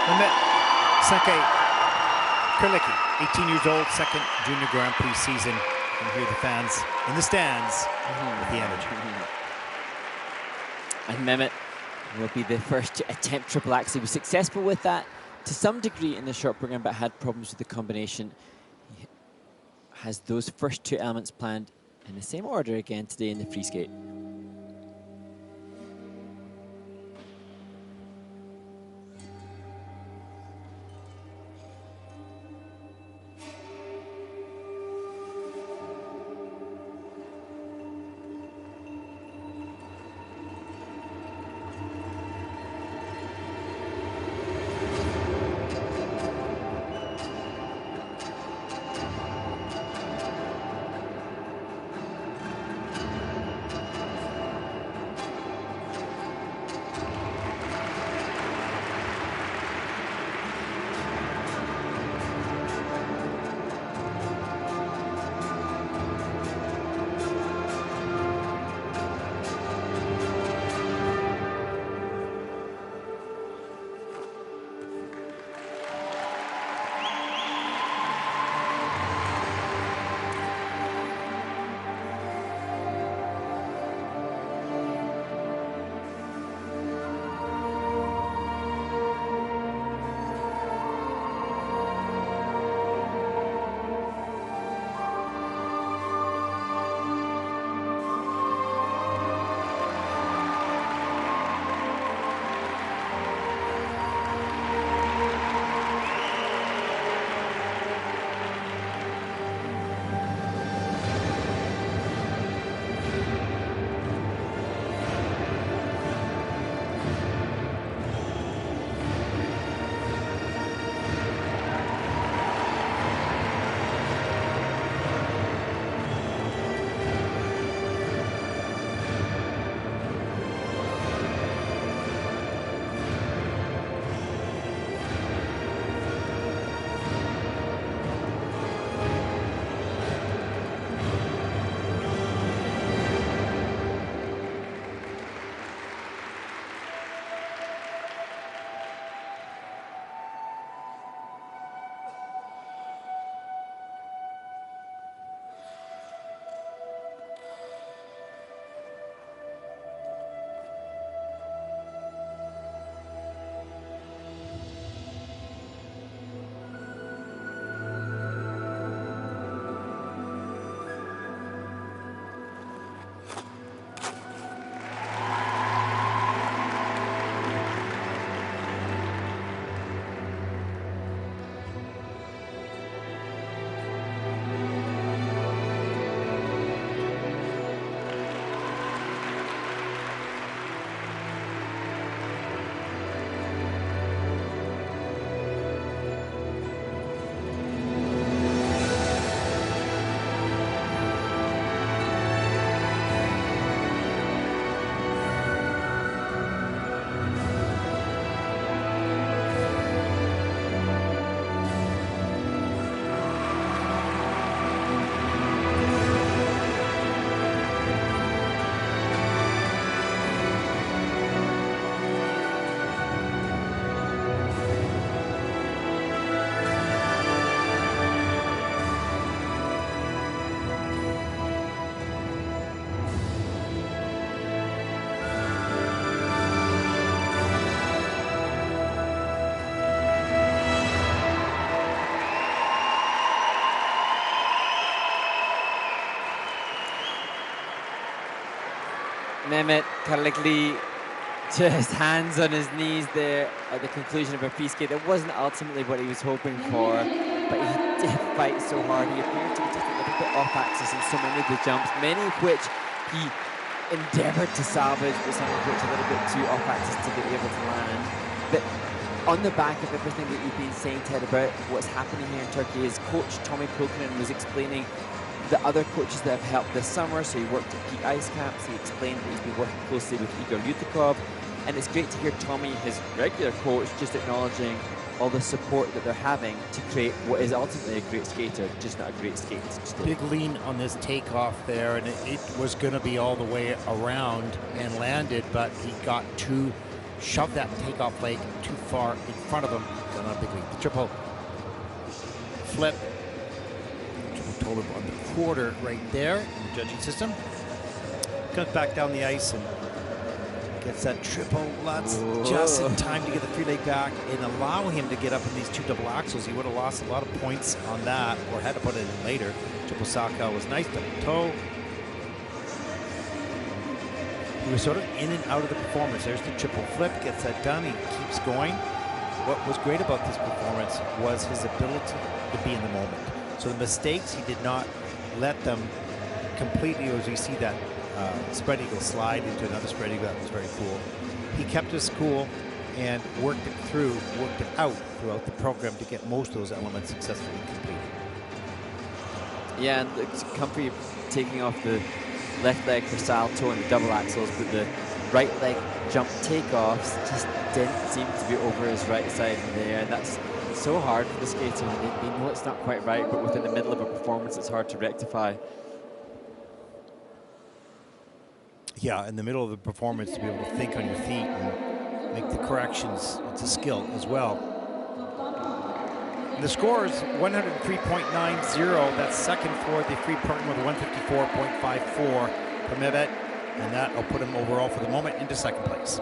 Mehmet Cenkay, KARLIKLI, 18 years old, second Junior Grand Prix season. You can hear the fans in the stands with the energy. And Mehmet will be the first to attempt triple axe. He was successful with that to some degree in the short program, but had problems with the combination. He has those first two elements planned in the same order again today in the free skate. Mehmet KARLIKLI just hands on his knees there at the conclusion of a free skate. That wasn't ultimately what he was hoping for, but he did fight so hard. He appeared to be just a little bit off axis in so many of the jumps, many of which he endeavored to salvage, but some of which a little bit too off axis to be able to land. But on the back of everything that you've been saying, Ted, about what's happening here in Turkey, his coach Tommy Prokinen was explaining the other coaches that have helped this summer. So he worked at Peak Ice Camps. He explained that he's been working closely with Igor Yutakov. And it's great to hear Tommy, his regular coach, just acknowledging all the support that they're having to create what is ultimately a great skater, just not a great skate. Big lean on this takeoff there, and it was going to be all the way around and landed, but he got too shoved that takeoff leg too far in front of him. Got on a big lead. The triple flip. Triple total on the quarter right there in the judging system. Comes back down the ice and gets that triple Lutz just in time to get the free leg back and allow him to get up in these 2 double axles. He would have lost a lot of points on that or had to put it in later. Triple Saka was nice, but toe. He was sort of in and out of the performance. There's the triple flip, gets that done, he keeps going. What was great about this performance was his ability to be in the moment. So the mistakes, he did not let them completely, as we see that spread eagle slide into another spread eagle. That was very cool. He kept his cool and worked it through, worked it out throughout the program to get most of those elements successfully completed. Yeah, and it's comfy taking off the left leg for salto and the double axles, but the right leg jump takeoffs just didn't seem to be over his right side in there, and that's so hard for the skater. They know it's not quite right, but within the middle of a performance, it's hard to rectify. Yeah, in the middle of the performance, to be able to think on your feet and make the corrections, it's a skill as well. And the score is 103.90. That's second for the free program with a 154.54 for Mehmet, and that will put him overall for the moment into second place.